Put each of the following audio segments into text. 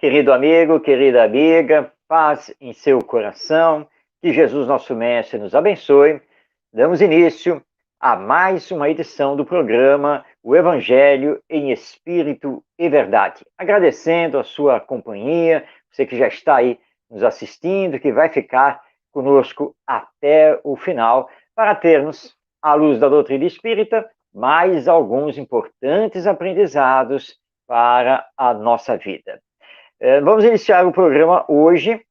Querido amigo, querida amiga, paz em seu coração, que Jesus, nosso Mestre, nos abençoe. Damos início a mais uma edição do programa O Evangelho em Espírito e Verdade. Agradecendo a sua companhia, você que já está aí nos assistindo, que vai ficar conosco até o final, para termos, à luz da doutrina espírita, mais alguns importantes aprendizados para a nossa vida. Vamos iniciar o programa hoje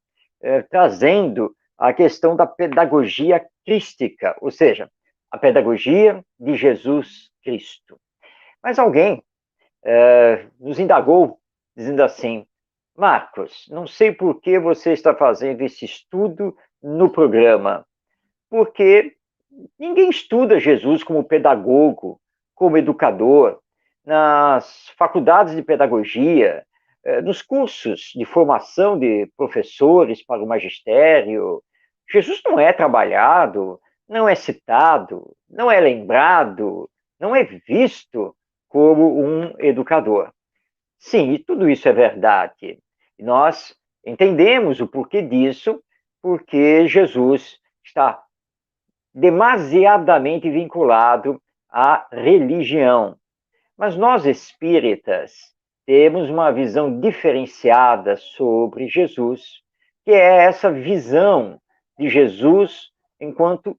trazendo a questão da pedagogia crística, ou seja, a pedagogia de Jesus Cristo. Mas alguém nos indagou, dizendo assim: Marcos, não sei por que você está fazendo esse estudo no programa, porque ninguém estuda Jesus como pedagogo, como educador, nas faculdades de pedagogia, nos cursos de formação de professores para o magistério. Jesus não é trabalhado, não é citado, não é lembrado, não é visto como um educador. Sim, e tudo isso é verdade. E nós entendemos o porquê disso, porque Jesus está demasiadamente vinculado à religião. Mas nós espíritas temos uma visão diferenciada sobre Jesus, que é essa visão de Jesus enquanto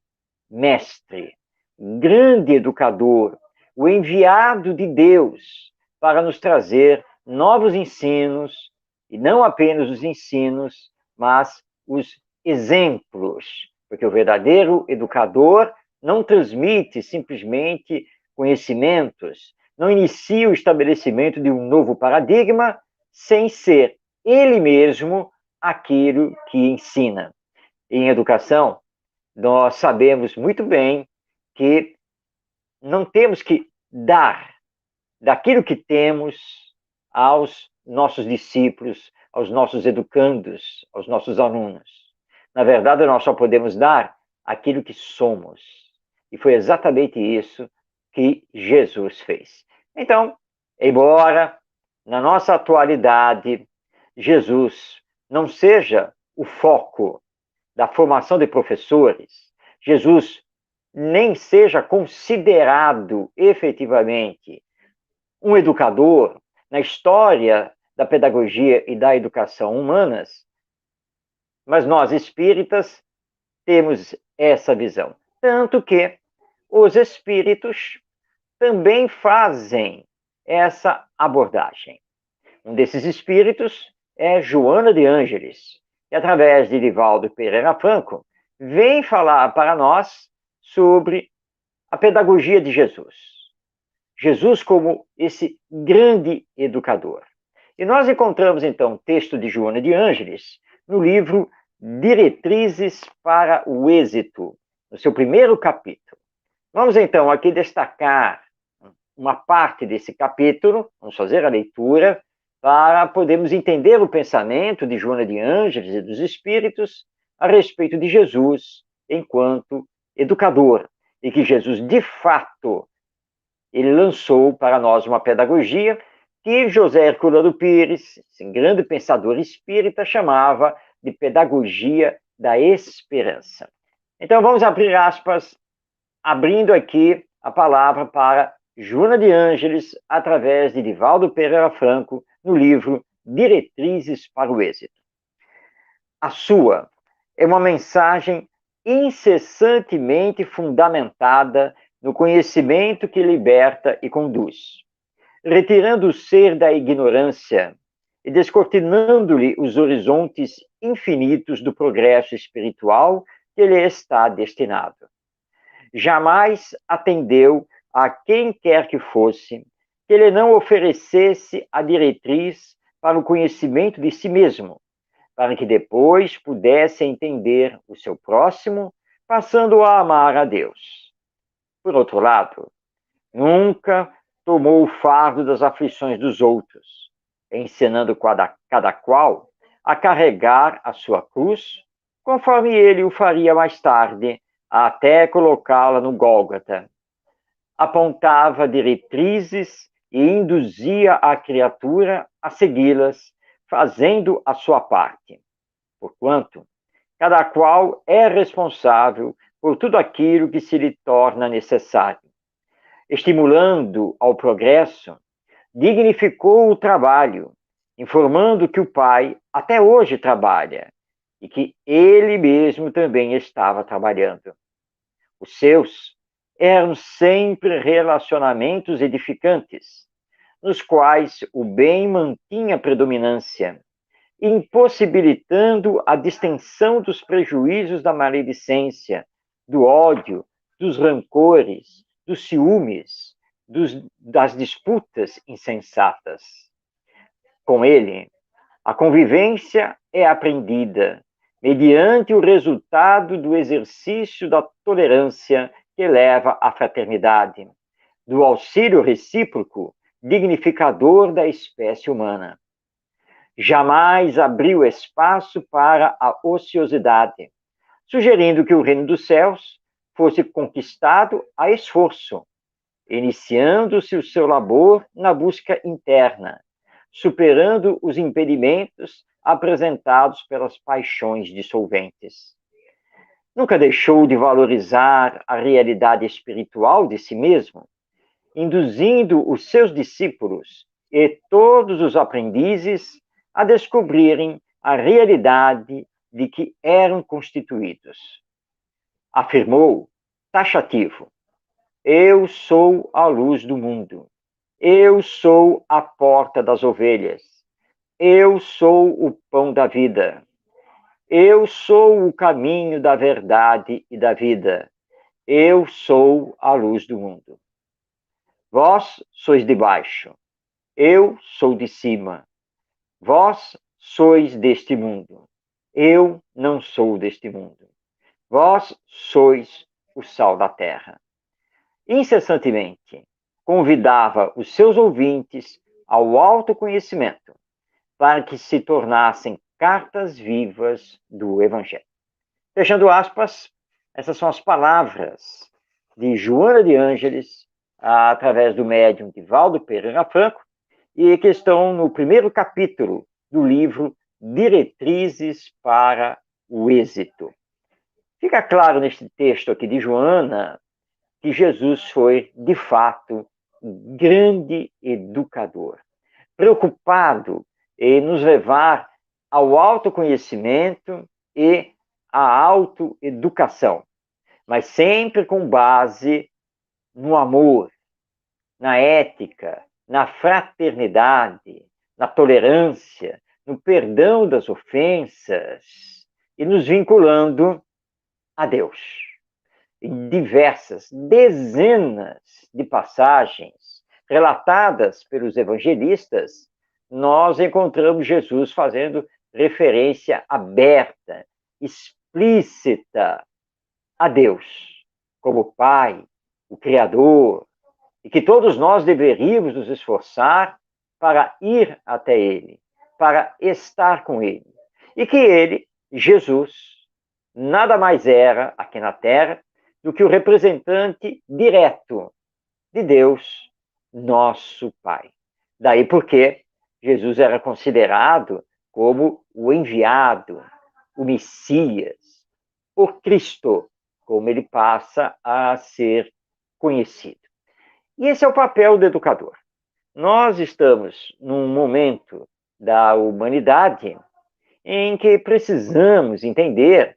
mestre, grande educador, o enviado de Deus para nos trazer novos ensinos, e não apenas os ensinos, mas os exemplos, porque o verdadeiro educador não transmite simplesmente conhecimentos, não inicia o estabelecimento de um novo paradigma sem ser ele mesmo aquilo que ensina. Em educação, nós sabemos muito bem que não temos que dar daquilo que temos aos nossos discípulos, aos nossos educandos, aos nossos alunos. Na verdade, nós só podemos dar aquilo que somos. E foi exatamente isso que Jesus fez. Então, embora na nossa atualidade Jesus não seja o foco da formação de professores, Jesus nem seja considerado efetivamente um educador na história da pedagogia e da educação humanas, mas nós espíritas temos essa visão. Tanto que os espíritos também fazem essa abordagem. Um desses espíritos é Joana de Ângeles, que através de Divaldo Pereira Franco vem falar para nós sobre a pedagogia de Jesus. Jesus como esse grande educador. E nós encontramos, então, o texto de Joana de Ângeles no livro Diretrizes para o Êxito, no seu primeiro capítulo. Vamos, então, aqui destacar uma parte desse capítulo, vamos fazer a leitura, para podermos entender o pensamento de Joana de Ângeles e dos Espíritos a respeito de Jesus enquanto educador, e que Jesus, de fato, ele lançou para nós uma pedagogia que José Herculano Pires, esse grande pensador espírita, chamava de pedagogia da esperança. Então, vamos abrir aspas, abrindo aqui a palavra para Joana de Ângeles, através de Divaldo Pereira Franco, no livro Diretrizes para o Êxito. A sua é uma mensagem incessantemente fundamentada no conhecimento que liberta e conduz, retirando o ser da ignorância e descortinando-lhe os horizontes infinitos do progresso espiritual que lhe está destinado. Jamais atendeu a quem quer que fosse que ele não oferecesse a diretriz para o conhecimento de si mesmo, para que depois pudesse entender o seu próximo, passando a amar a Deus. Por outro lado, nunca tomou o fardo das aflições dos outros, ensinando cada qual a carregar a sua cruz, conforme ele o faria mais tarde, até colocá-la no Gólgota. Apontava diretrizes e induzia a criatura a segui-las, fazendo a sua parte, porquanto cada qual é responsável por tudo aquilo que se lhe torna necessário. Estimulando ao progresso, dignificou o trabalho, informando que o pai até hoje trabalha e que ele mesmo também estava trabalhando. Os seus eram sempre relacionamentos edificantes, nos quais o bem mantinha predominância, impossibilitando a distensão dos prejuízos da maledicência, do ódio, dos rancores, dos ciúmes, das disputas insensatas. Com ele, a convivência é aprendida mediante o resultado do exercício da tolerância que leva à fraternidade, do auxílio recíproco dignificador da espécie humana. Jamais abriu espaço para a ociosidade, sugerindo que o reino dos céus fosse conquistado a esforço, iniciando-se o seu labor na busca interna, superando os impedimentos apresentados pelas paixões dissolventes. Nunca deixou de valorizar a realidade espiritual de si mesmo, induzindo os seus discípulos e todos os aprendizes a descobrirem a realidade de que eram constituídos. Afirmou, taxativo: eu sou a luz do mundo. Eu sou a porta das ovelhas. Eu sou o pão da vida. Eu sou o caminho da verdade e da vida. Eu sou a luz do mundo. Vós sois de baixo. Eu sou de cima. Vós sois deste mundo. Eu não sou deste mundo. Vós sois o sal da terra. Incessantemente convidava os seus ouvintes ao autoconhecimento, para que se tornassem cartas vivas do Evangelho. Fechando aspas, essas são as palavras de Joana de Ângeles, através do médium Divaldo Pereira Franco, e que estão no primeiro capítulo do livro Diretrizes para o Êxito. Fica claro neste texto aqui de Joana que Jesus foi, de fato, um grande educador, preocupado em nos levar ao autoconhecimento e à autoeducação, mas sempre com base no amor, na ética, na fraternidade, na tolerância, no perdão das ofensas e nos vinculando a Deus. Em diversas, dezenas de passagens relatadas pelos evangelistas, nós encontramos Jesus fazendo referência aberta, explícita a Deus, como Pai, o Criador, e que todos nós deveríamos nos esforçar para ir até Ele, para estar com Ele. E que Ele, Jesus, nada mais era aqui na Terra do que o representante direto de Deus, nosso Pai. Daí porque Jesus era considerado como o enviado, o Messias, o Cristo, como ele passa a ser conhecido. E esse é o papel do educador. Nós estamos num momento da humanidade em que precisamos entender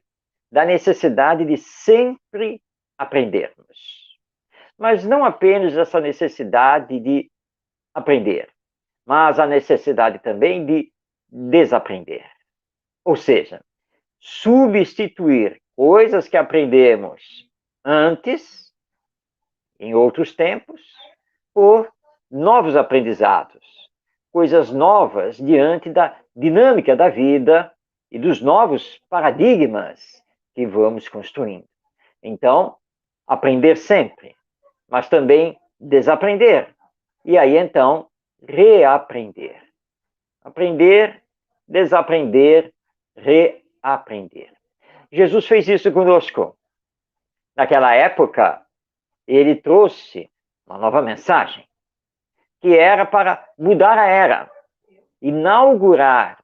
da necessidade de sempre aprendermos. Mas não apenas essa necessidade de aprender, mas a necessidade também de desaprender. Ou seja, substituir coisas que aprendemos antes, em outros tempos, por novos aprendizados, coisas novas diante da dinâmica da vida e dos novos paradigmas que vamos construindo. Então, aprender sempre, mas também desaprender. E aí, então, reaprender. Aprender, desaprender, reaprender. Jesus fez isso conosco. Naquela época, ele trouxe uma nova mensagem, que era para mudar a era, inaugurar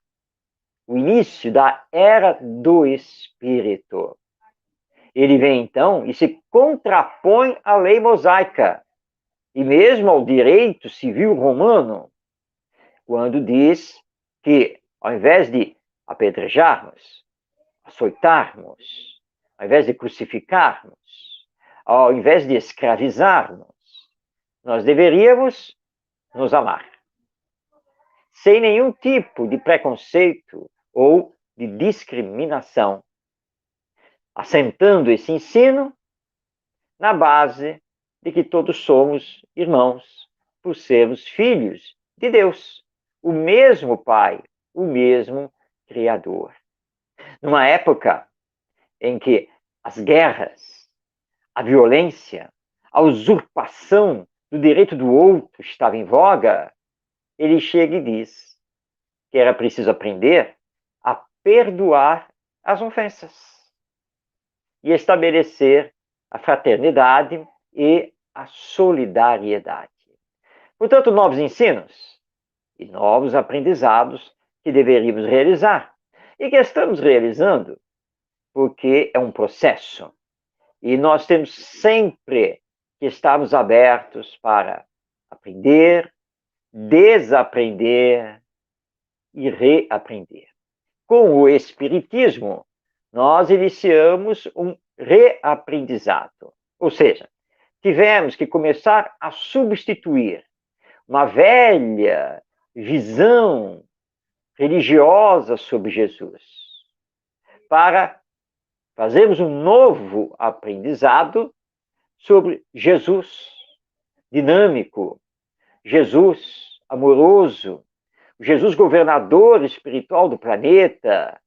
o início da era do Espírito. Ele vem então e se contrapõe à lei mosaica e mesmo ao direito civil romano, quando diz que, ao invés de apedrejarmos, açoitarmos, ao invés de crucificarmos, ao invés de escravizarmos, nós deveríamos nos amar, sem nenhum tipo de preconceito ou de discriminação, assentando esse ensino na base de que todos somos irmãos, por sermos filhos de Deus, o mesmo Pai, o mesmo Criador. Numa época em que as guerras, a violência, a usurpação do direito do outro estava em voga, ele chega e diz que era preciso aprender a perdoar as ofensas e estabelecer a fraternidade e a solidariedade. Portanto, novos ensinos e novos aprendizados que deveríamos realizar e que estamos realizando, porque é um processo. E nós temos sempre que estarmos abertos para aprender, desaprender e reaprender. Com o Espiritismo, nós iniciamos um reaprendizado. Ou seja, tivemos que começar a substituir uma velha visão religiosa sobre Jesus para fazermos um novo aprendizado sobre Jesus dinâmico, Jesus amoroso, o Jesus governador espiritual do planeta,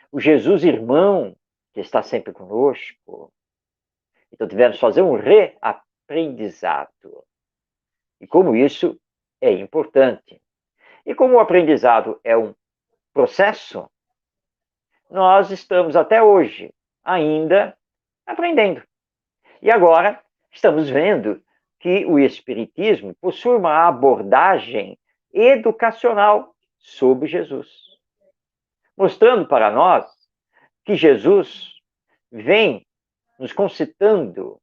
o Jesus irmão que está sempre conosco. Então tivemos que fazer um reaprendizado. E como isso é importante. E como o aprendizado é um processo, nós estamos até hoje ainda aprendendo. E agora estamos vendo que o Espiritismo possui uma abordagem educacional sobre Jesus, mostrando para nós que Jesus vem nos concitando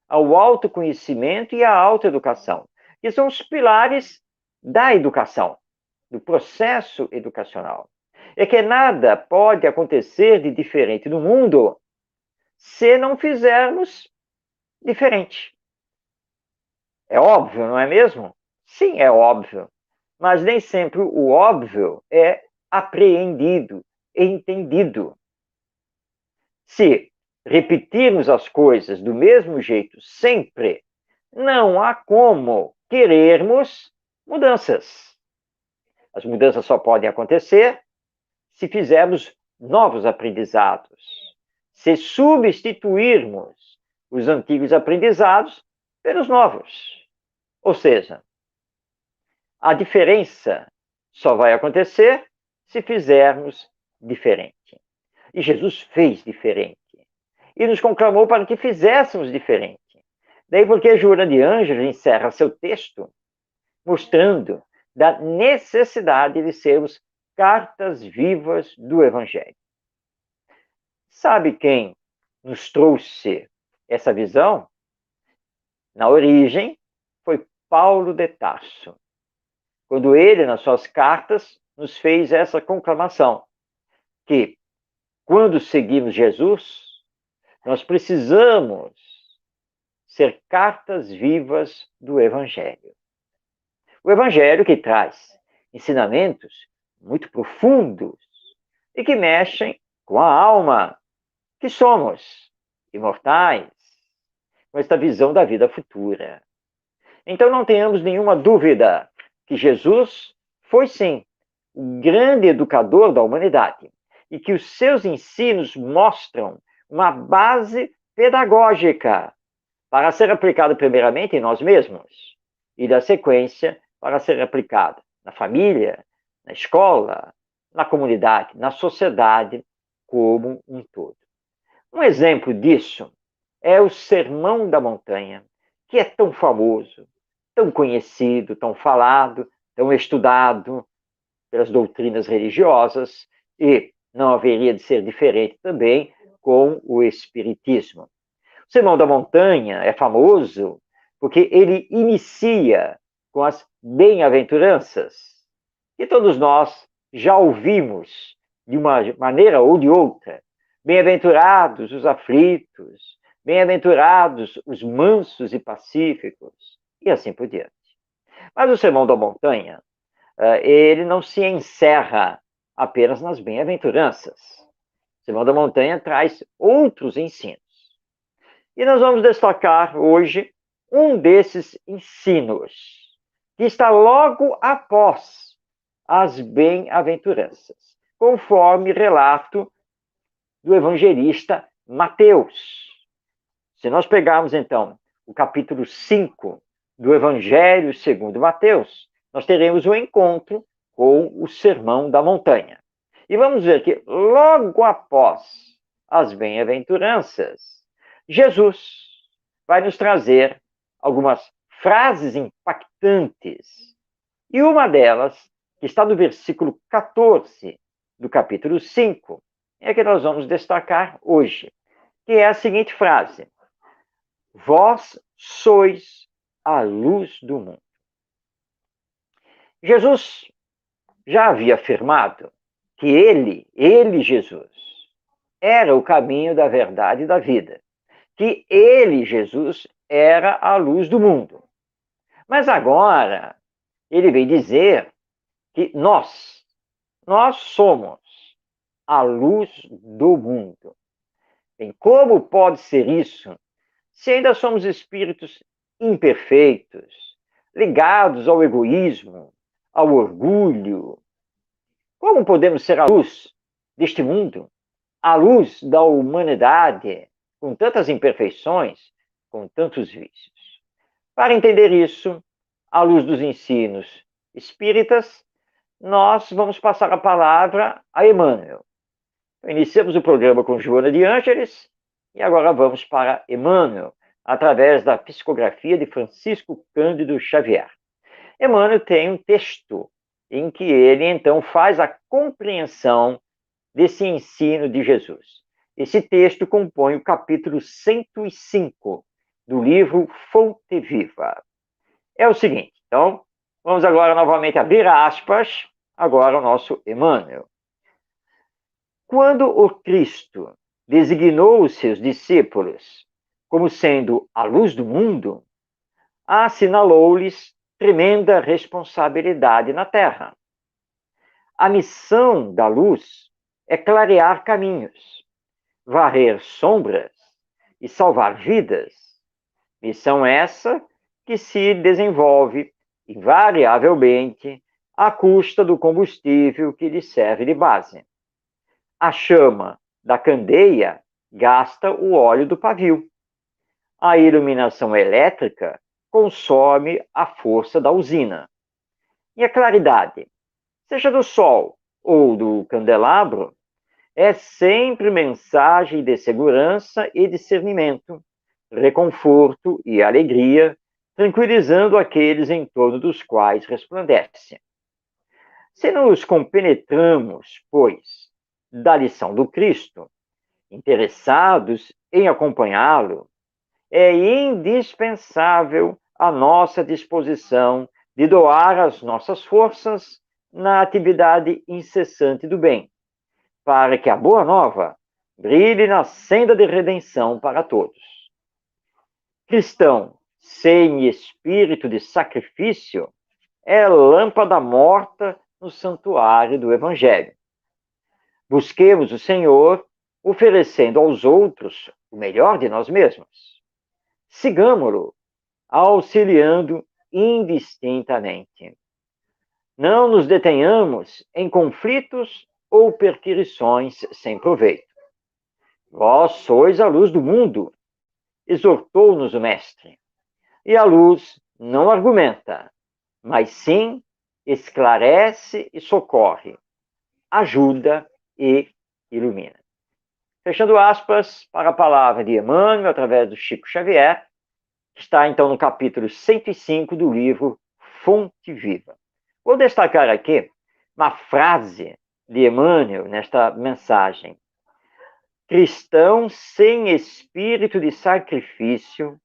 ao autoconhecimento e à autoeducação, que são os pilares da educação, do processo educacional. É que nada pode acontecer de diferente no mundo se não fizermos diferente. É óbvio, não é mesmo? Sim, é óbvio. Mas nem sempre o óbvio é apreendido, entendido. Se repetirmos as coisas do mesmo jeito sempre, não há como querermos mudanças. As mudanças só podem acontecer se fizermos novos aprendizados, se substituirmos os antigos aprendizados pelos novos. Ou seja, a diferença só vai acontecer se fizermos diferente. E Jesus fez diferente. E nos conclamou para que fizéssemos diferente. Daí porque Joana de Ângeles encerra seu texto mostrando da necessidade de sermos cartas vivas do Evangelho. Sabe quem nos trouxe essa visão? Na origem, foi Paulo de Tarso, quando ele, nas suas cartas, nos fez essa conclamação, que quando seguimos Jesus, nós precisamos ser cartas vivas do Evangelho. O Evangelho que traz ensinamentos muito profundos e que mexem com a alma, que somos imortais, com esta visão da vida futura. Então não tenhamos nenhuma dúvida que Jesus foi, sim, o grande educador da humanidade e que os seus ensinos mostram uma base pedagógica para ser aplicada primeiramente em nós mesmos e, da sequência, para ser aplicada na família, na escola, na comunidade, na sociedade como um todo. Um exemplo disso é o Sermão da Montanha, que é tão famoso, tão conhecido, tão falado, tão estudado pelas doutrinas religiosas, E não haveria de ser diferente também com o Espiritismo. O Sermão da Montanha é famoso porque ele inicia com as bem-aventuranças, que todos nós já ouvimos de uma maneira ou de outra. Bem-aventurados os aflitos, bem-aventurados os mansos e pacíficos, e assim por diante. Mas o Sermão da Montanha, ele não se encerra apenas nas bem-aventuranças. O Sermão da Montanha traz outros ensinos. E nós vamos destacar hoje um desses ensinos, que está logo após as bem-aventuranças, conforme relato do evangelista Mateus. Se nós pegarmos, então, o capítulo 5 do Evangelho segundo Mateus, nós teremos um encontro com o Sermão da Montanha. E vamos ver que logo após as bem-aventuranças, Jesus vai nos trazer algumas frases impactantes. E uma delas, que está no versículo 14 do capítulo 5, é a que nós vamos destacar hoje, que é a seguinte frase: Vós sois a luz do mundo. Jesus já havia afirmado que ele, Jesus, era o caminho da verdade e da vida, que ele, Jesus, era a luz do mundo. Mas agora, ele vem dizer que nós somos a luz do mundo. Bem, como pode ser isso se ainda somos espíritos imperfeitos, ligados ao egoísmo, ao orgulho? Como podemos ser a luz deste mundo, a luz da humanidade, com tantas imperfeições, com tantos vícios? Para entender isso, à luz dos ensinos espíritas, nós vamos passar a palavra a Emmanuel. Iniciamos o programa com Joana de Ângeles e agora vamos para Emmanuel, através da psicografia de Francisco Cândido Xavier. Emmanuel tem um texto em que ele, então, faz a compreensão desse ensino de Jesus. Esse texto compõe o capítulo 105 do livro Fonte Viva. É o seguinte, então, vamos agora novamente abrir aspas, agora o nosso Emmanuel. Quando o Cristo designou os seus discípulos como sendo a luz do mundo, assinalou-lhes tremenda responsabilidade na Terra. A missão da luz é clarear caminhos, varrer sombras e salvar vidas. Missão essa que se desenvolve invariavelmente à custa do combustível que lhe serve de base. A chama da candeia gasta o óleo do pavio. A iluminação elétrica consome a força da usina. E a claridade, seja do sol ou do candelabro, é sempre mensagem de segurança e discernimento, reconforto e alegria, tranquilizando aqueles em torno dos quais resplandece. Se nos compenetramos, pois, da lição do Cristo, interessados em acompanhá-lo, é indispensável a nossa disposição de doar as nossas forças na atividade incessante do bem, para que a boa nova brilhe na senda de redenção para todos. Cristão sem espírito de sacrifício é lâmpada morta no santuário do Evangelho. Busquemos o Senhor oferecendo aos outros o melhor de nós mesmos. Sigamo-lo, auxiliando indistintamente. Não nos detenhamos em conflitos ou perquisições sem proveito. Vós sois a luz do mundo, exortou-nos o Mestre. E a luz não argumenta, mas sim esclarece e socorre, ajuda e ilumina. Fechando aspas para a palavra de Emmanuel, através do Chico Xavier, que está então no capítulo 105 do livro Fonte Viva. Vou destacar aqui uma frase de Emmanuel nesta mensagem. Cristão sem espírito de sacrifício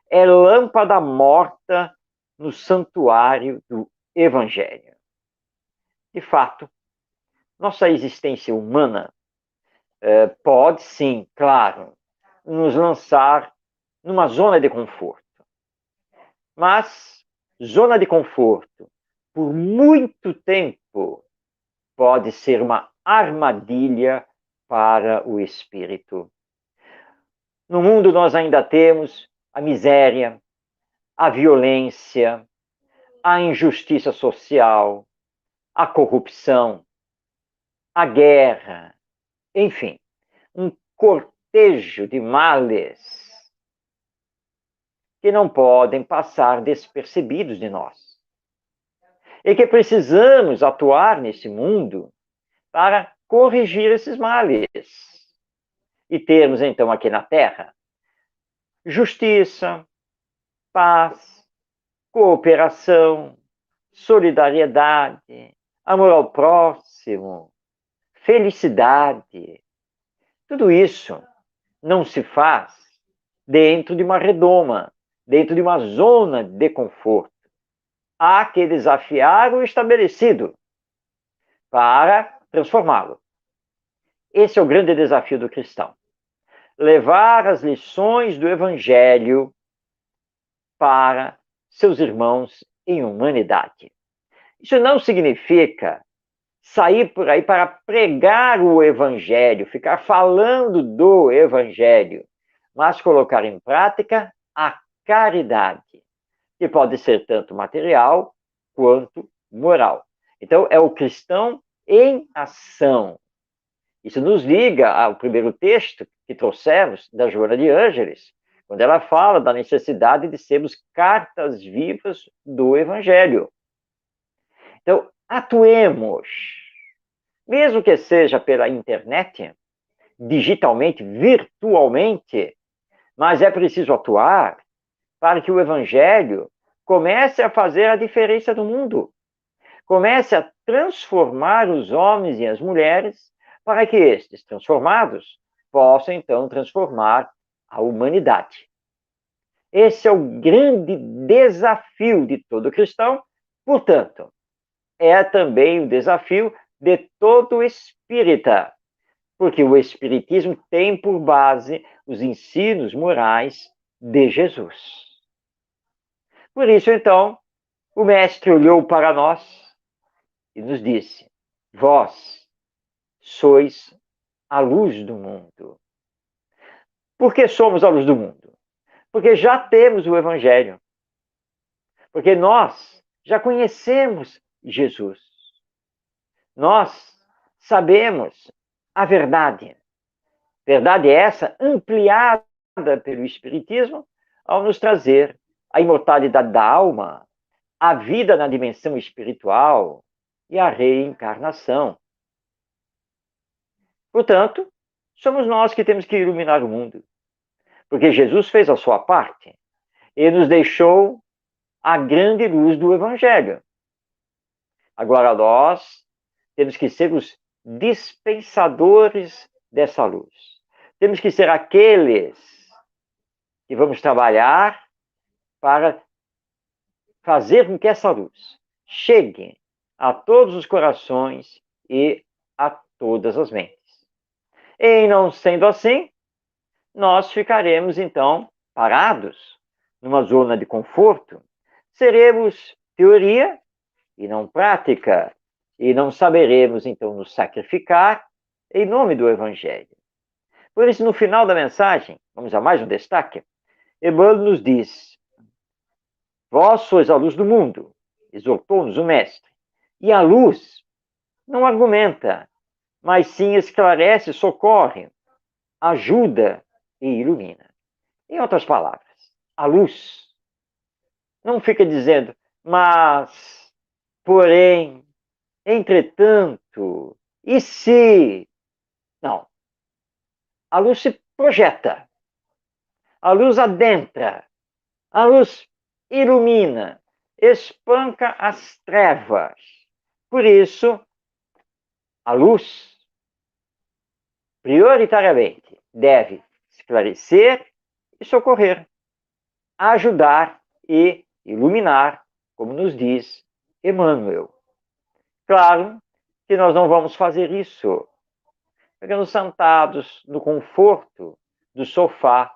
é lâmpada morta no santuário do Evangelho. De fato, nossa existência humana pode sim, claro, nos lançar numa zona de conforto. Mas zona de conforto, por muito tempo, pode ser uma armadilha para o espírito. No mundo nós ainda temos a miséria, a violência, a injustiça social, a corrupção, a guerra, enfim, um cortejo de males que não podem passar despercebidos de nós. E que precisamos atuar nesse mundo para corrigir esses males. E termos, então, aqui na Terra, justiça, paz, cooperação, solidariedade, amor ao próximo, felicidade. Tudo isso não se faz dentro de uma redoma, dentro de uma zona de conforto. Há que desafiar o estabelecido para transformá-lo. Esse é o grande desafio do cristão. Levar as lições do Evangelho para seus irmãos em humanidade. Isso não significa sair por aí para pregar o Evangelho, ficar falando do Evangelho, mas colocar em prática a caridade, que pode ser tanto material quanto moral. Então, é o cristão em ação. Isso nos liga ao primeiro texto que trouxemos da Joana de Ângeles, quando ela fala da necessidade de sermos cartas vivas do Evangelho. Então, atuemos, mesmo que seja pela internet, digitalmente, virtualmente, mas é preciso atuar para que o Evangelho comece a fazer a diferença no mundo, comece a transformar os homens e as mulheres, para que estes, transformados, possam então transformar a humanidade. Esse é o grande desafio de todo cristão, portanto, é também o desafio de todo espírita, porque o espiritismo tem por base os ensinos morais de Jesus. Por isso, então, o mestre olhou para nós e nos disse: vós sois a luz do mundo. Por que somos a luz do mundo? Porque já temos o Evangelho. Porque nós já conhecemos Jesus. Nós sabemos a verdade. Verdade é essa ampliada pelo Espiritismo ao nos trazer a imortalidade da alma, a vida na dimensão espiritual e a reencarnação. Portanto, somos nós que temos que iluminar o mundo. Porque Jesus fez a sua parte e nos deixou a grande luz do Evangelho. Agora nós temos que ser os dispensadores dessa luz. Temos que ser aqueles que vamos trabalhar para fazer com que essa luz chegue a todos os corações e a todas as mentes. E não sendo assim, nós ficaremos então parados numa zona de conforto, seremos teoria e não prática, e não saberemos então nos sacrificar em nome do Evangelho. Por isso, no final da mensagem, vamos a mais um destaque, Emmanuel nos diz: vós sois a luz do mundo, exortou-nos o Mestre, e a luz não argumenta, mas sim esclarece, socorre, ajuda e ilumina. Em outras palavras, a luz não fica dizendo, mas, porém, entretanto, e se? Não. A luz se projeta, a luz adentra, a luz ilumina, espanca as trevas. Por isso, A luz, prioritariamente, deve esclarecer e socorrer, ajudar e iluminar, como nos diz Emmanuel. Claro que nós não vamos fazer isso ficando sentados no conforto do sofá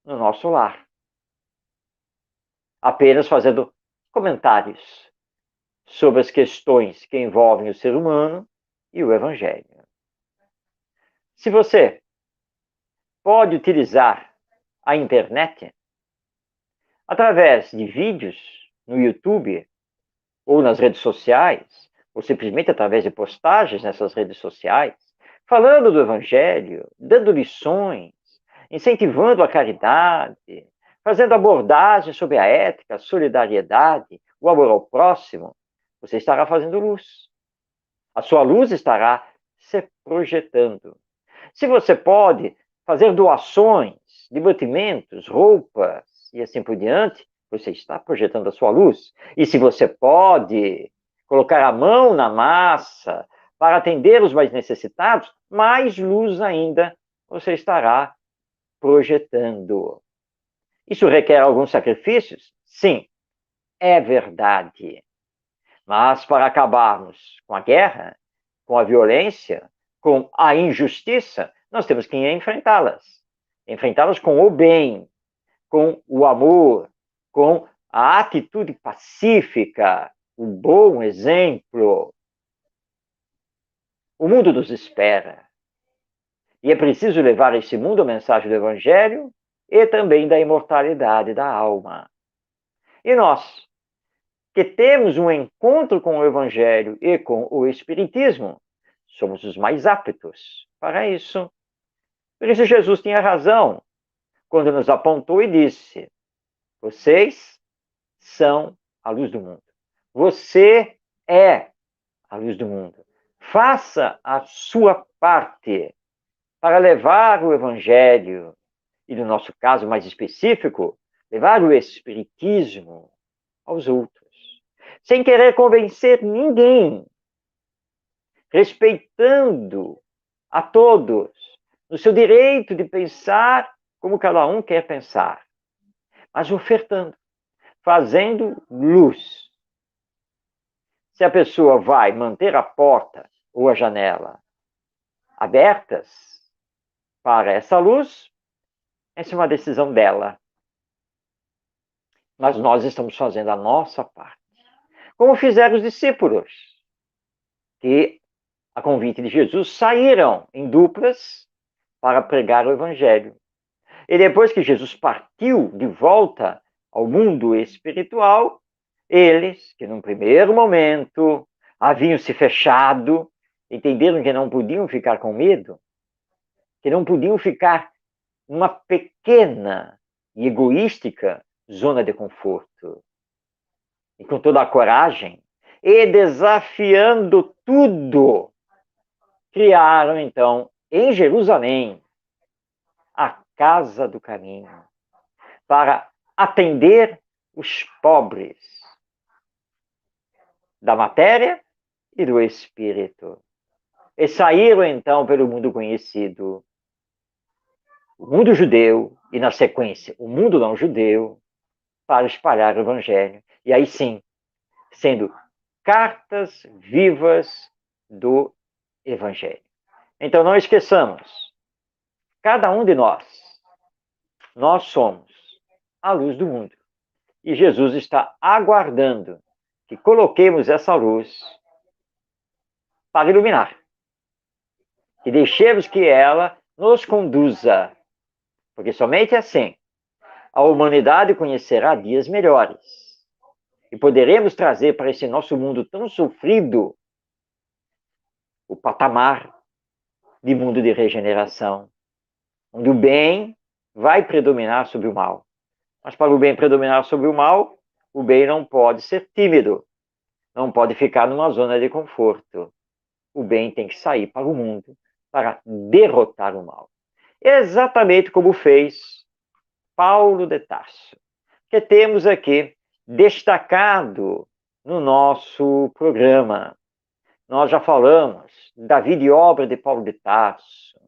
no nosso lar, apenas fazendo comentários sobre as questões que envolvem o ser humano e o Evangelho. Se você pode utilizar a internet através de vídeos no YouTube ou nas redes sociais, ou simplesmente através de postagens nessas redes sociais, falando do Evangelho, dando lições, incentivando a caridade, fazendo abordagens sobre a ética, a solidariedade, o amor ao próximo, você estará fazendo luz. A sua luz estará se projetando. Se você pode fazer doações de mantimentos, roupas e assim por diante, você está projetando a sua luz. E se você pode colocar a mão na massa para atender os mais necessitados, mais luz ainda você estará projetando. Isso requer alguns sacrifícios? Sim, é verdade. Mas para acabarmos com a guerra, com a violência, com a injustiça, nós temos que enfrentá-las. Enfrentá-las com o bem, com o amor, com a atitude pacífica, o bom exemplo. O mundo nos espera. E é preciso levar a esse mundo a mensagem do Evangelho e também da imortalidade da alma. E nós, que temos um encontro com o Evangelho e com o Espiritismo, somos os mais aptos para isso. Por isso, Jesus tinha razão quando nos apontou e disse: vocês são a luz do mundo. Você é a luz do mundo. Faça a sua parte para levar o Evangelho, e no nosso caso mais específico, levar o Espiritismo aos outros, sem querer convencer ninguém, respeitando a todos no seu direito de pensar como cada um quer pensar, mas ofertando, fazendo luz. Se a pessoa vai manter a porta ou a janela abertas para essa luz, essa é uma decisão dela. Mas nós estamos fazendo a nossa parte. Como fizeram os discípulos, que, a convite de Jesus, saíram em duplas para pregar o Evangelho. E depois que Jesus partiu de volta ao mundo espiritual, eles, que num primeiro momento haviam se fechado, entenderam que não podiam ficar com medo, que não podiam ficar numa pequena e egoística zona de conforto. E com toda a coragem, e desafiando tudo, criaram então em Jerusalém a Casa do Caminho, para atender os pobres da matéria e do espírito. E saíram então pelo mundo conhecido, o mundo judeu e, na sequência, o mundo não judeu, para espalhar o Evangelho. E aí sim, sendo cartas vivas do Evangelho. Então não esqueçamos, cada um de nós somos a luz do mundo. E Jesus está aguardando que coloquemos essa luz para iluminar. Que deixemos que ela nos conduza. Porque somente assim a humanidade conhecerá dias melhores. E poderemos trazer para esse nosso mundo tão sofrido o patamar de mundo de regeneração, onde o bem vai predominar sobre o mal. Mas para o bem predominar sobre o mal, o bem não pode ser tímido, não pode ficar numa zona de conforto. O bem tem que sair para o mundo para derrotar o mal. Exatamente como fez Paulo de Tarso, que temos aqui destacado no nosso programa, nós já falamos da vida e obra de Paulo de Tarso,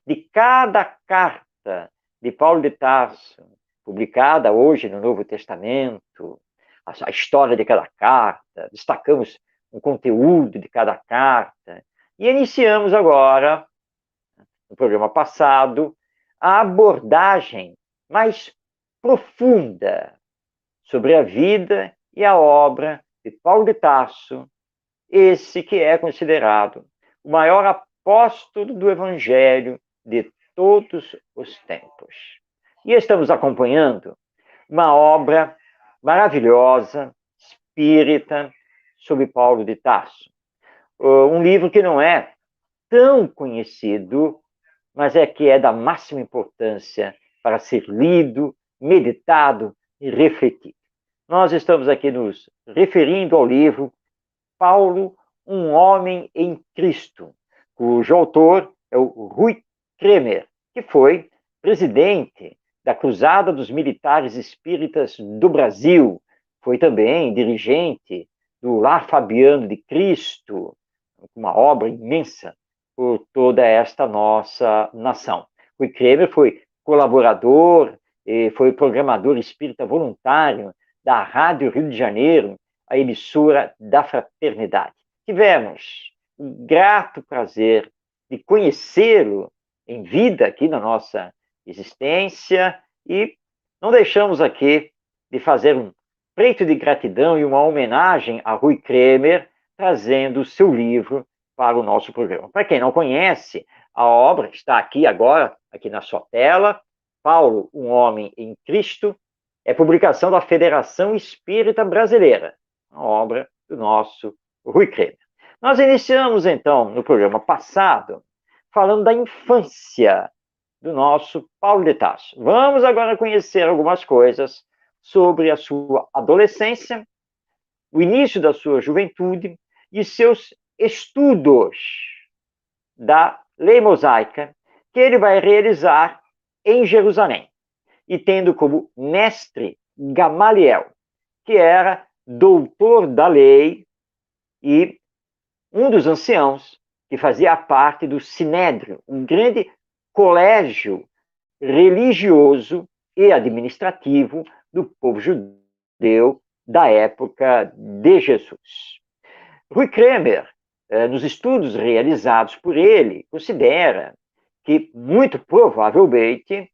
de cada carta de Paulo de Tarso, publicada hoje no Novo Testamento, a história de cada carta, destacamos o conteúdo de cada carta, e iniciamos agora, no programa passado, a abordagem mais profunda sobre a vida e a obra de Paulo de Tarso, esse que é considerado o maior apóstolo do Evangelho de todos os tempos. E estamos acompanhando uma obra maravilhosa, espírita, sobre Paulo de Tarso. Um livro que não é tão conhecido, mas que é da máxima importância para ser lido, meditado e refletido. Nós estamos aqui nos referindo ao livro Paulo, um homem em Cristo, cujo autor é o Rui Kremer, que foi presidente da Cruzada dos Militares Espíritas do Brasil, foi também dirigente do Lar Fabiano de Cristo, uma obra imensa por toda esta nossa nação. Rui Kremer foi colaborador, foi programador espírita voluntário da Rádio Rio de Janeiro, a emissora da Fraternidade. Tivemos o grato prazer de conhecê-lo em vida aqui na nossa existência e não deixamos aqui de fazer um preito de gratidão e uma homenagem a Rui Kremer, trazendo o seu livro para o nosso programa. Para quem não conhece, a obra está aqui agora, aqui na sua tela, Paulo, um homem em Cristo, é publicação da Federação Espírita Brasileira, a obra do nosso Rui Kremer. Nós iniciamos, então, no programa passado, falando da infância do nosso Paulo de Tarso. Vamos agora conhecer algumas coisas sobre a sua adolescência, o início da sua juventude e seus estudos da lei mosaica que ele vai realizar em Jerusalém, e tendo como mestre Gamaliel, que era doutor da lei e um dos anciãos que fazia parte do Sinédrio, um grande colégio religioso e administrativo do povo judeu da época de Jesus. Rui Kremer, nos estudos realizados por ele, considera que, muito provavelmente,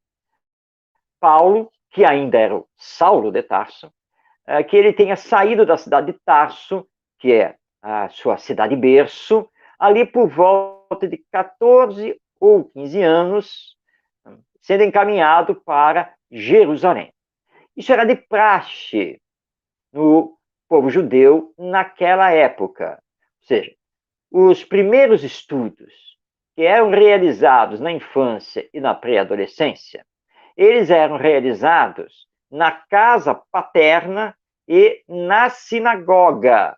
Paulo, que ainda era o Saulo de Tarso, que ele tenha saído da cidade de Tarso, que é a sua cidade berço, ali por volta de 14 ou 15 anos, sendo encaminhado para Jerusalém. Isso era de praxe no povo judeu naquela época. Ou seja, os primeiros estudos que eram realizados na infância e na pré-adolescência, eles eram realizados na casa paterna e na sinagoga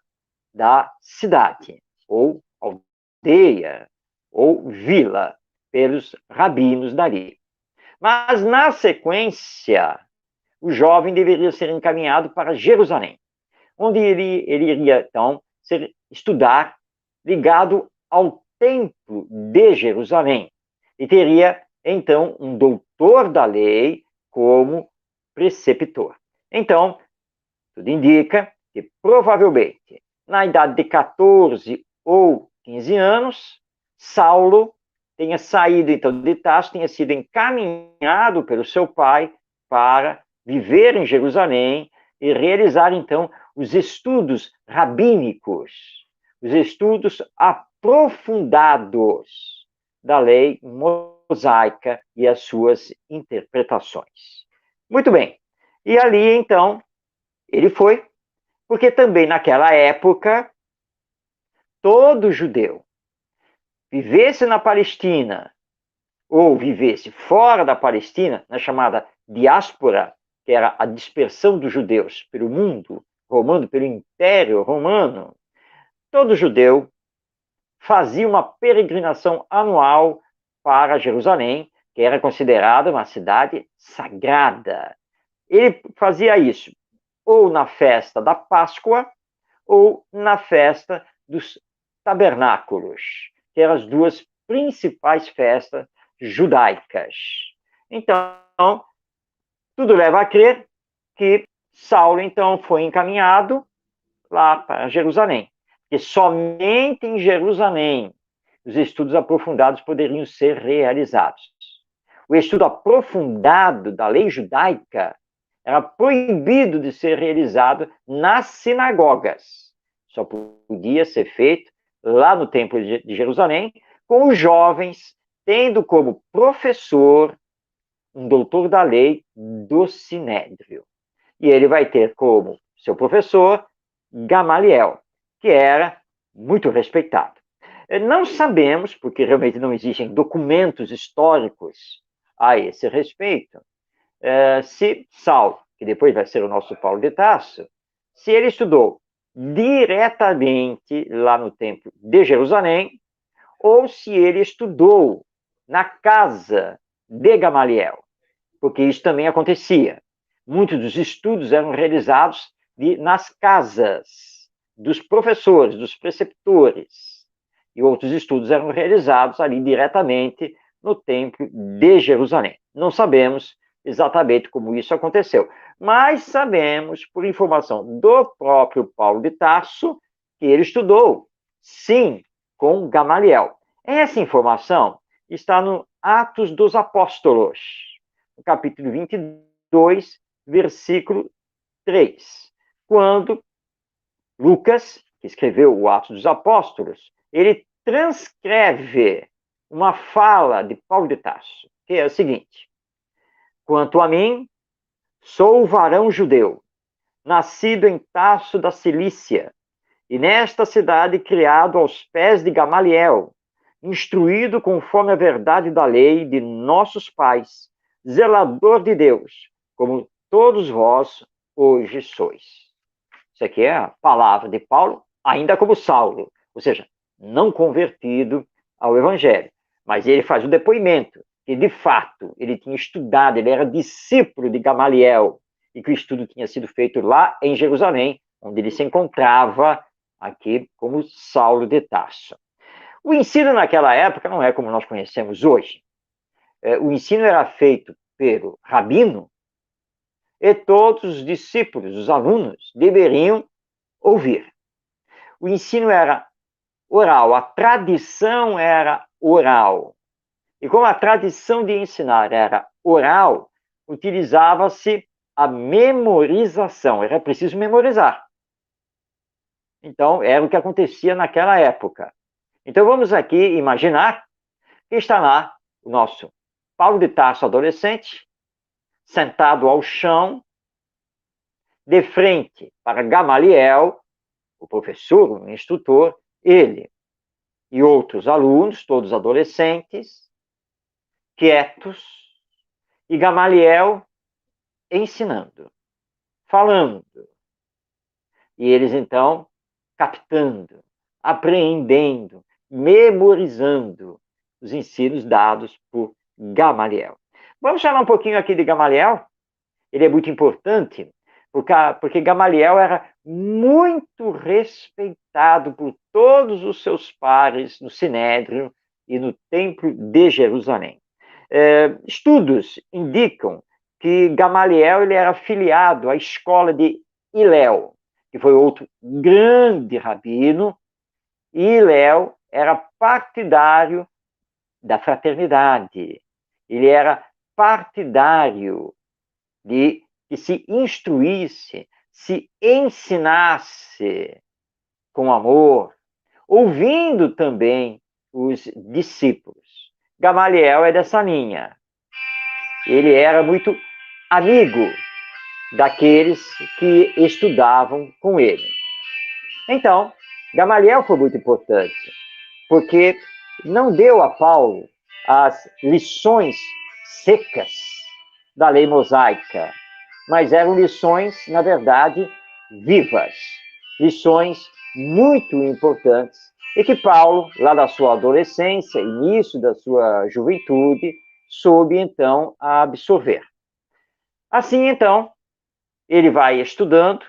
da cidade, ou aldeia, ou vila, pelos rabinos dali. Mas, na sequência, o jovem deveria ser encaminhado para Jerusalém, onde ele iria, então, estudar ligado ao templo de Jerusalém, e teria, então, um doutor da lei como preceptor. Então, tudo indica que, provavelmente, na idade de 14 ou 15 anos, Saulo tenha saído, então, de Tarso, tenha sido encaminhado pelo seu pai para viver em Jerusalém e realizar, então, os estudos rabínicos, os estudos aprofundados da lei mosaica e as suas interpretações. Muito bem. E ali, então, ele foi, porque também naquela época, todo judeu, vivesse na Palestina ou vivesse fora da Palestina, na chamada diáspora, que era a dispersão dos judeus pelo mundo romano, pelo Império Romano, todo judeu fazia uma peregrinação anual para Jerusalém, que era considerada uma cidade sagrada. Ele fazia isso ou na festa da Páscoa ou na festa dos tabernáculos, que eram as duas principais festas judaicas. Então, tudo leva a crer que Saulo, então, foi encaminhado lá para Jerusalém, porque somente em Jerusalém os estudos aprofundados poderiam ser realizados. O estudo aprofundado da lei judaica era proibido de ser realizado nas sinagogas. Só podia ser feito lá no Templo de Jerusalém, com os jovens tendo como professor um doutor da lei do Sinédrio. E ele vai ter como seu professor Gamaliel, que era muito respeitado. Não sabemos, porque realmente não existem documentos históricos a esse respeito, se Saulo, que depois vai ser o nosso Paulo de Tarso, se ele estudou diretamente lá no Templo de Jerusalém, ou se ele estudou na casa de Gamaliel, porque isso também acontecia. Muitos dos estudos eram realizados nas casas dos professores, dos preceptores, e outros estudos eram realizados ali diretamente no Templo de Jerusalém. Não sabemos exatamente como isso aconteceu, mas sabemos, por informação do próprio Paulo de Tarso, que ele estudou, sim, com Gamaliel. Essa informação está no Atos dos Apóstolos, no capítulo 22, versículo 3, quando Lucas, que escreveu o Atos dos Apóstolos, ele transcreve uma fala de Paulo de Tarso, que é o seguinte: quanto a mim, sou varão judeu, nascido em Tarso da Cilícia, e nesta cidade criado aos pés de Gamaliel, instruído conforme a verdade da lei de nossos pais, zelador de Deus, como todos vós hoje sois. Isso aqui é a palavra de Paulo, ainda como Saulo, ou seja, não convertido ao Evangelho. Mas ele faz o depoimento que, de fato, ele tinha estudado, ele era discípulo de Gamaliel, e que o estudo tinha sido feito lá em Jerusalém, onde ele se encontrava aqui como Saulo de Tarso. O ensino naquela época não é como nós conhecemos hoje. O ensino era feito pelo rabino, e todos os discípulos, os alunos, deveriam ouvir. O ensino era oral, a tradição era oral. E como a tradição de ensinar era oral, utilizava-se a memorização, era preciso memorizar. Então, era o que acontecia naquela época. Então, vamos aqui imaginar que está lá o nosso Paulo de Tarso adolescente, sentado ao chão, de frente para Gamaliel, o professor, o instrutor, ele e outros alunos, todos adolescentes, quietos, e Gamaliel ensinando, falando. E eles, então, captando, apreendendo, memorizando os ensinos dados por Gamaliel. Vamos falar um pouquinho aqui de Gamaliel. Ele é muito importante, porque Gamaliel era muito respeitado por todos os seus pares no Sinédrio e no Templo de Jerusalém. Estudos indicam que Gamaliel ele era afiliado à escola de Hilel, que foi outro grande rabino, e Hilel era partidário da fraternidade. Ele era partidário de que se instruísse, se ensinasse com amor, ouvindo também os discípulos. Gamaliel é dessa linha. Ele era muito amigo daqueles que estudavam com ele. Então, Gamaliel foi muito importante, porque não deu a Paulo as lições secas da lei mosaica, mas eram lições, na verdade, vivas, lições muito importantes, e que Paulo, lá da sua adolescência, início da sua juventude, soube, então, a absorver. Assim, então, ele vai estudando,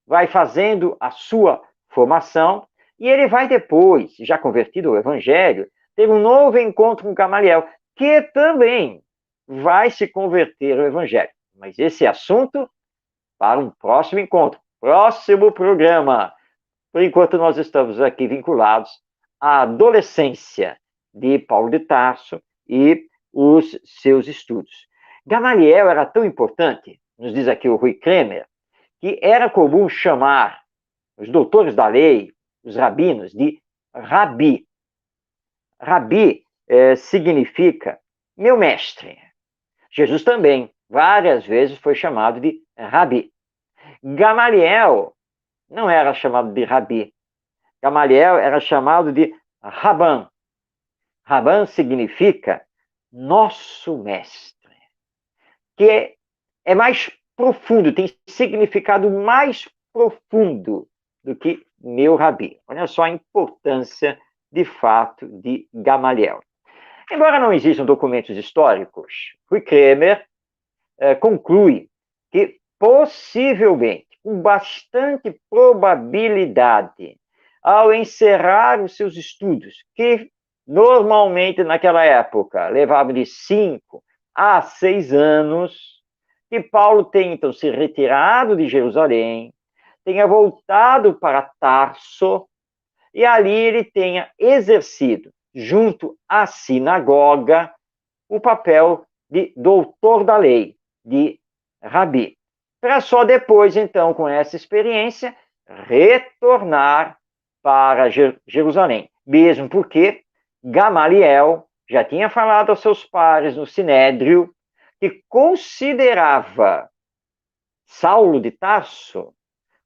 vai fazendo a sua formação, E ele vai depois, já convertido ao Evangelho, ter um novo encontro com Gamaliel, que também vai se converter ao Evangelho. Mas esse assunto para um próximo encontro, próximo programa. Por enquanto, nós estamos aqui vinculados à adolescência de Paulo de Tarso e os seus estudos. Gamaliel era tão importante, nos diz aqui o Rui Kremer, que era comum chamar os doutores da lei, os rabinos, de rabi. Rabi significa meu mestre. Jesus também, várias vezes, foi chamado de rabi. Gamaliel não era chamado de rabi. Gamaliel era chamado de Raban. Raban significa nosso mestre, que é mais profundo, tem significado mais profundo do que meu rabi. Olha só a importância, de fato, de Gamaliel. Embora não existam documentos históricos, Rui Kremer conclui que, possivelmente, com bastante probabilidade, ao encerrar os seus estudos, que normalmente naquela época levavam de 5 a 6 anos, que Paulo tenha então se retirado de Jerusalém, tenha voltado para Tarso, e ali ele tenha exercido, junto à sinagoga, o papel de doutor da lei, de rabi, para só depois, então, com essa experiência, retornar para Jerusalém, mesmo porque Gamaliel já tinha falado aos seus pares no Sinédrio que considerava Saulo de Tarso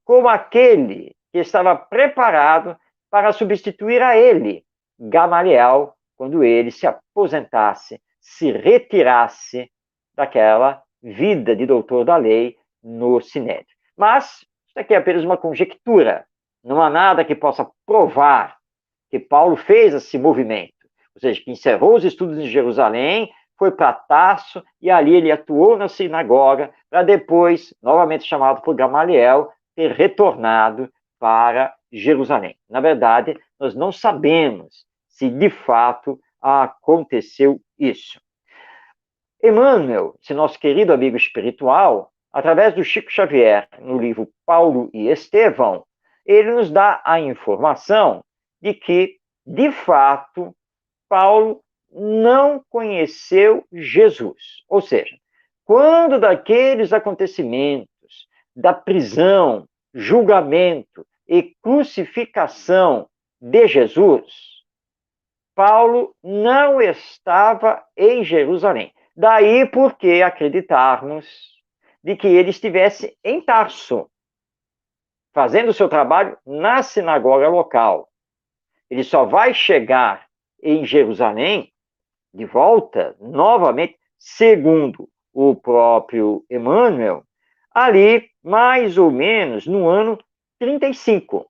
como aquele que estava preparado para substituir a ele, Gamaliel, quando ele se aposentasse, se retirasse daquela vida de doutor da lei no Sinédrio. Mas isso aqui é apenas uma conjectura. Não há nada que possa provar que Paulo fez esse movimento. Ou seja, que encerrou os estudos em Jerusalém, foi para Tarso e ali ele atuou na sinagoga para depois, novamente chamado por Gamaliel, ter retornado para Jerusalém. Na verdade, nós não sabemos se de fato aconteceu isso. Emmanuel, esse nosso querido amigo espiritual, através do Chico Xavier, no livro Paulo e Estevão, ele nos dá a informação de que, de fato, Paulo não conheceu Jesus. Ou seja, quando daqueles acontecimentos da prisão, julgamento e crucificação de Jesus, Paulo não estava em Jerusalém. Daí porque acreditarmos de que ele estivesse em Tarso, fazendo o seu trabalho na sinagoga local. Ele só vai chegar em Jerusalém, de volta, novamente, segundo o próprio Emmanuel, ali mais ou menos no ano 35.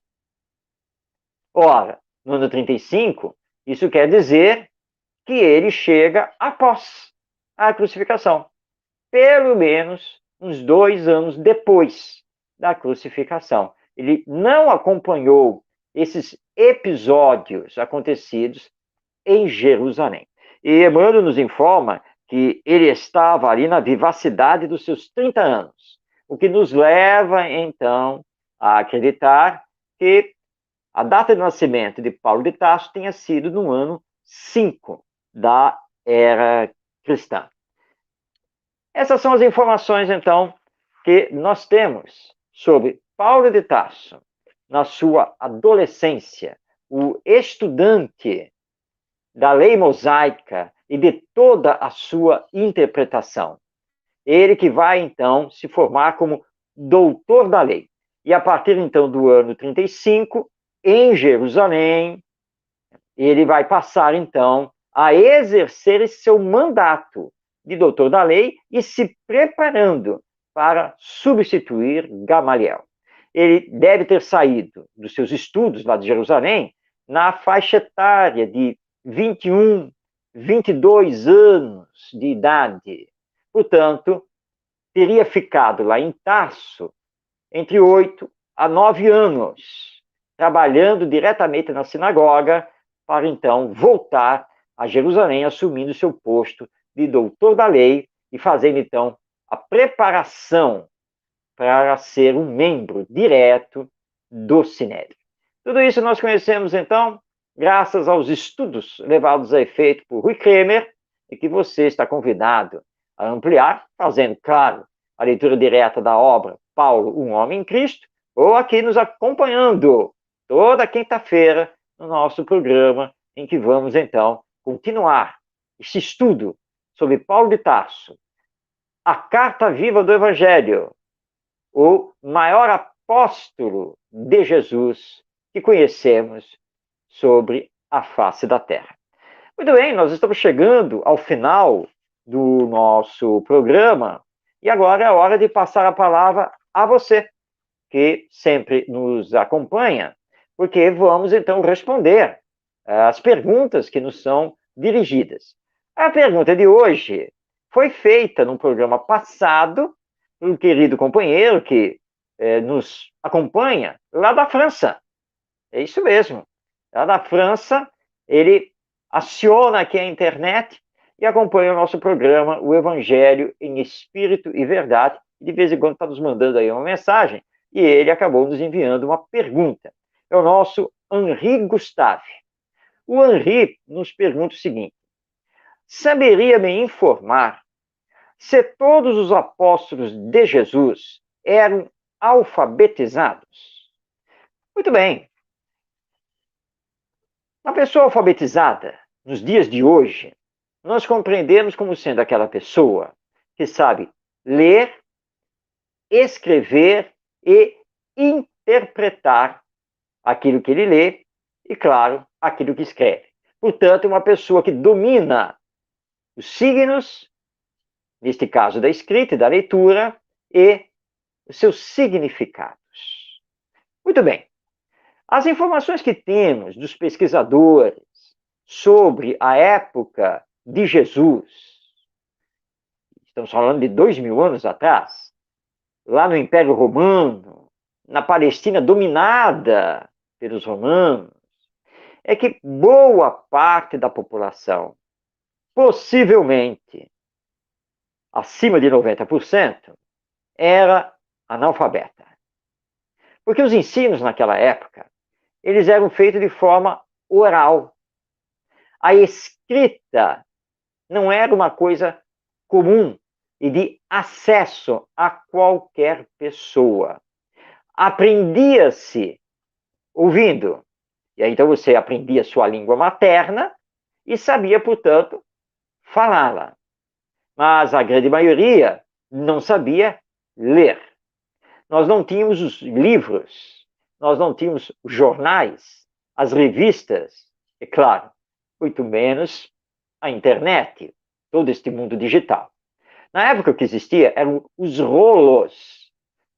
Ora, no ano 35, isso quer dizer que ele chega após a crucificação, pelo menos uns 2 anos depois da crucificação. Ele não acompanhou esses episódios acontecidos em Jerusalém. E Emmanuel nos informa que ele estava ali na vivacidade dos seus 30 anos, o que nos leva, então, a acreditar que a data de nascimento de Paulo de Tarso tenha sido no ano 5 da era cristã. Essas são as informações, então, que nós temos sobre Paulo de Tarso, na sua adolescência, o estudante da lei mosaica e de toda a sua interpretação. Ele que vai, então, se formar como doutor da lei. E a partir, então, do ano 35, em Jerusalém, ele vai passar, então, a exercer esse seu mandato de doutor da lei e se preparando para substituir Gamaliel. Ele deve ter saído dos seus estudos lá de Jerusalém na faixa etária de 21, 22 anos de idade. Portanto, teria ficado lá em Tarso entre 8 a 9 anos. trabalhando diretamente na sinagoga, para então voltar a Jerusalém, assumindo seu posto de doutor da lei e fazendo então a preparação para ser um membro direto do Sinédrio. Tudo isso nós conhecemos então graças aos estudos levados a efeito por Rui Kremer, e que você está convidado a ampliar, fazendo, claro, a leitura direta da obra Paulo, um Homem em Cristo, ou aqui nos acompanhando toda quinta-feira no nosso programa, em que vamos, então, continuar esse estudo sobre Paulo de Tarso, a carta viva do Evangelho, o maior apóstolo de Jesus que conhecemos sobre a face da terra. Muito bem, nós estamos chegando ao final do nosso programa e agora é hora de passar a palavra a você, que sempre nos acompanha, porque vamos então responder as perguntas que nos são dirigidas. A pergunta de hoje foi feita no programa passado por um querido companheiro que nos acompanha lá da França. É isso mesmo. Lá da França, ele aciona aqui a internet e acompanha o nosso programa, o Evangelho em Espírito e Verdade. De vez em quando está nos mandando aí uma mensagem e ele acabou nos enviando uma pergunta. É o nosso Henri Gustave. O Henri nos pergunta o seguinte: saberia me informar se todos os apóstolos de Jesus eram alfabetizados? Muito bem. Uma pessoa alfabetizada, nos dias de hoje, nós compreendemos como sendo aquela pessoa que sabe ler, escrever e interpretar aquilo que ele lê e, claro, aquilo que escreve. Portanto, uma pessoa que domina os signos, neste caso da escrita e da leitura, e os seus significados. Muito bem. As informações que temos dos pesquisadores sobre a época de Jesus, estamos falando de 2000 anos atrás, lá no Império Romano, na Palestina dominada pelos romanos, é que boa parte da população, possivelmente acima de 90%, era analfabeta. Porque os ensinos naquela época, eles eram feitos de forma oral. A escrita não era uma coisa comum e de acesso a qualquer pessoa. Aprendia-se ouvindo. E aí, então você aprendia sua língua materna e sabia, portanto, falá-la. Mas a grande maioria não sabia ler. Nós não tínhamos os livros, nós não tínhamos os jornais, as revistas, é claro, muito menos a internet, todo este mundo digital. Na época, o que existia eram os rolos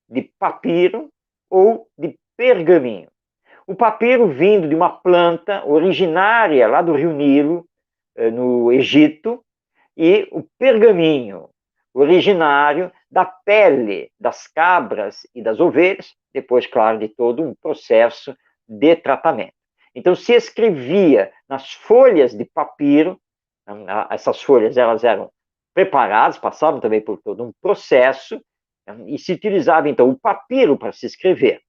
de papiro ou de pergaminho. O papiro vindo de uma planta originária lá do Rio Nilo, no Egito, e o pergaminho, originário da pele das cabras e das ovelhas, depois, claro, de todo um processo de tratamento. Então, se escrevia nas folhas de papiro, essas folhas elas eram preparadas, passavam também por todo um processo, e se utilizava, então, o papiro para se escrever.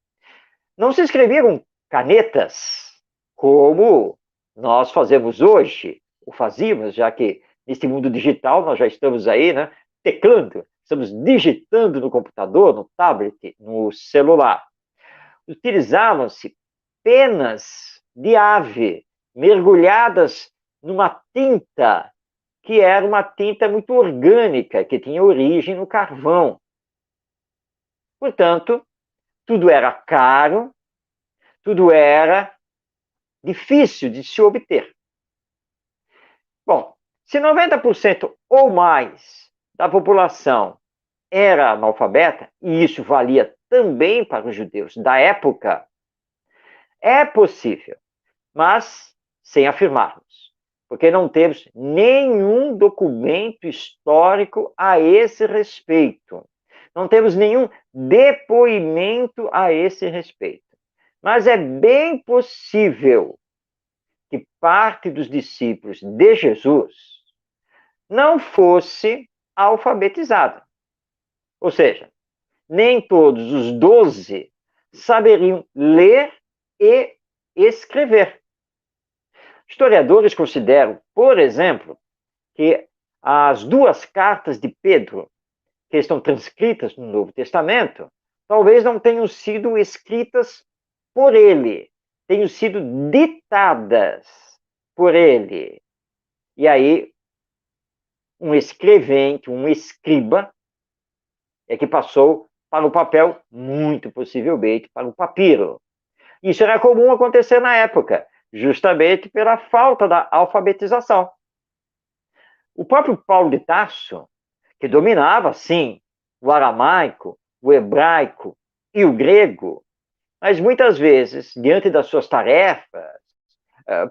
Não se escrevia com canetas, como nós fazemos hoje, ou fazíamos, já que neste mundo digital nós já estamos aí, né, teclando, estamos digitando no computador, no tablet, no celular. Utilizavam-se penas de ave mergulhadas numa tinta que era uma tinta muito orgânica, que tinha origem no carvão. Portanto, tudo era caro, tudo era difícil de se obter. Bom, se 90% ou mais da população era analfabeta, e isso valia também para os judeus da época, é possível, mas sem afirmarmos, porque não temos nenhum documento histórico a esse respeito. Não temos nenhum depoimento a esse respeito. Mas é bem possível que parte dos discípulos de Jesus não fosse alfabetizada. Ou seja, nem todos os 12 saberiam ler e escrever. Historiadores consideram, por exemplo, que as duas cartas de Pedro, que estão transcritas no Novo Testamento, talvez não tenham sido escritas por ele, tenham sido ditadas por ele. E aí, um escrevente, um escriba, é que passou para o papel, muito possivelmente para o papiro. Isso era comum acontecer na época, justamente pela falta da alfabetização. O próprio Paulo de Tarso, que dominava, sim, o aramaico, o hebraico e o grego, mas muitas vezes, diante das suas tarefas,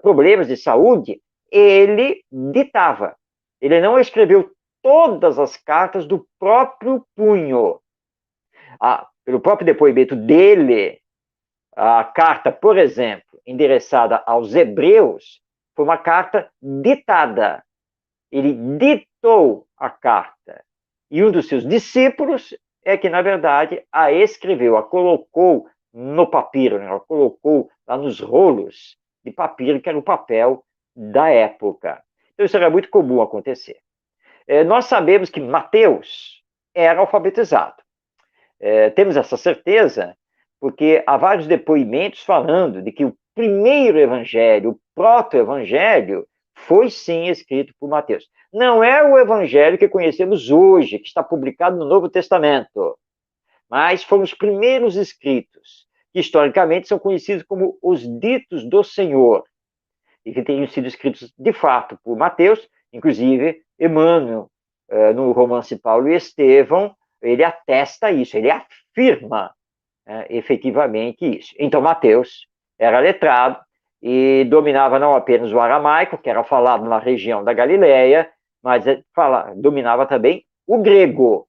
problemas de saúde, ele ditava. Ele não escreveu todas as cartas do próprio punho. Pelo próprio depoimento dele, a carta, por exemplo, endereçada aos hebreus, foi uma carta ditada. Ele ditou a carta. E um dos seus discípulos é que, na verdade, a escreveu, a colocou no papiro, né? A colocou lá nos rolos de papiro, que era o papel da época. Então, isso era muito comum acontecer. Nós sabemos que Mateus era alfabetizado. Temos essa certeza porque há vários depoimentos falando de que o primeiro evangelho, o proto-evangelho, foi sim escrito por Mateus. Não é o evangelho que conhecemos hoje, que está publicado no Novo Testamento, mas foram os primeiros escritos, que historicamente são conhecidos como os ditos do Senhor, e que teriam sido escritos de fato por Mateus, inclusive Emmanuel, no romance Paulo e Estevão, ele atesta isso, ele afirma efetivamente isso. Então, Mateus era letrado e dominava não apenas o aramaico, que era falado na região da Galileia, mas dominava também o grego,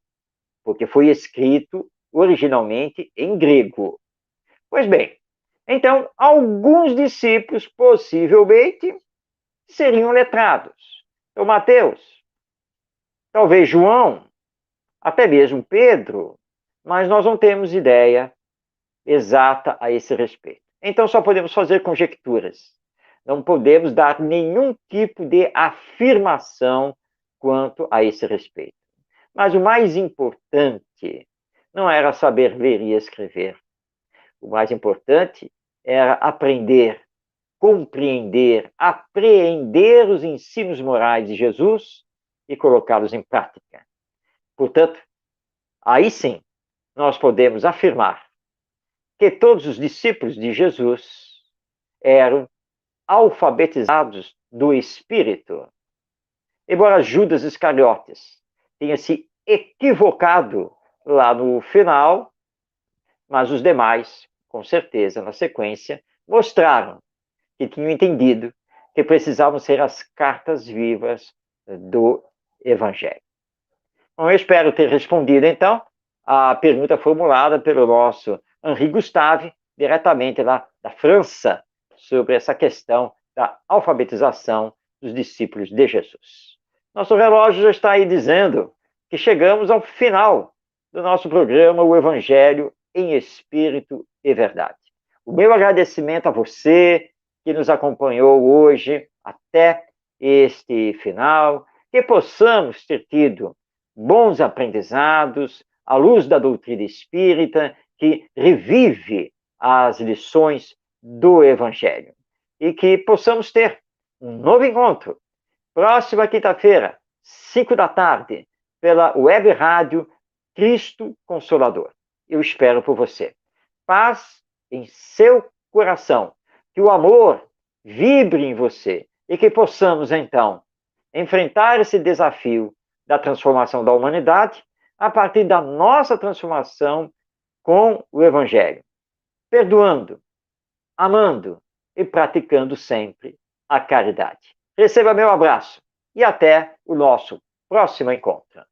porque foi escrito originalmente em grego. Pois bem, então, alguns discípulos possivelmente seriam letrados. Então, Mateus, talvez João, até mesmo Pedro, mas nós não temos ideia exata a esse respeito. Então, só podemos fazer conjecturas. Não podemos dar nenhum tipo de afirmação quanto a esse respeito. Mas o mais importante não era saber ler e escrever. O mais importante era aprender, compreender, apreender os ensinos morais de Jesus e colocá-los em prática. Portanto, aí sim, nós podemos afirmar que todos os discípulos de Jesus eram alfabetizados do Espírito. Embora Judas Iscariotes tenha se equivocado lá no final, mas os demais, com certeza, na sequência, mostraram que tinham entendido que precisavam ser as cartas vivas do Evangelho. Bom, eu espero ter respondido, então, a pergunta formulada pelo nosso Henri Gustave, diretamente lá da França, sobre essa questão da alfabetização dos discípulos de Jesus. Nosso relógio já está aí dizendo que chegamos ao final do nosso programa, o Evangelho em Espírito e Verdade. O meu agradecimento a você que nos acompanhou hoje até este final, que possamos ter tido bons aprendizados à luz da doutrina espírita, que revive as lições do Evangelho. E que possamos ter um novo encontro, próxima quinta-feira, 5 da tarde, pela web rádio Cristo Consolador. Eu espero por você. Paz em seu coração, que o amor vibre em você e que possamos, então, enfrentar esse desafio da transformação da humanidade a partir da nossa transformação com o Evangelho, perdoando, amando e praticando sempre a caridade. Receba meu abraço e até o nosso próximo encontro.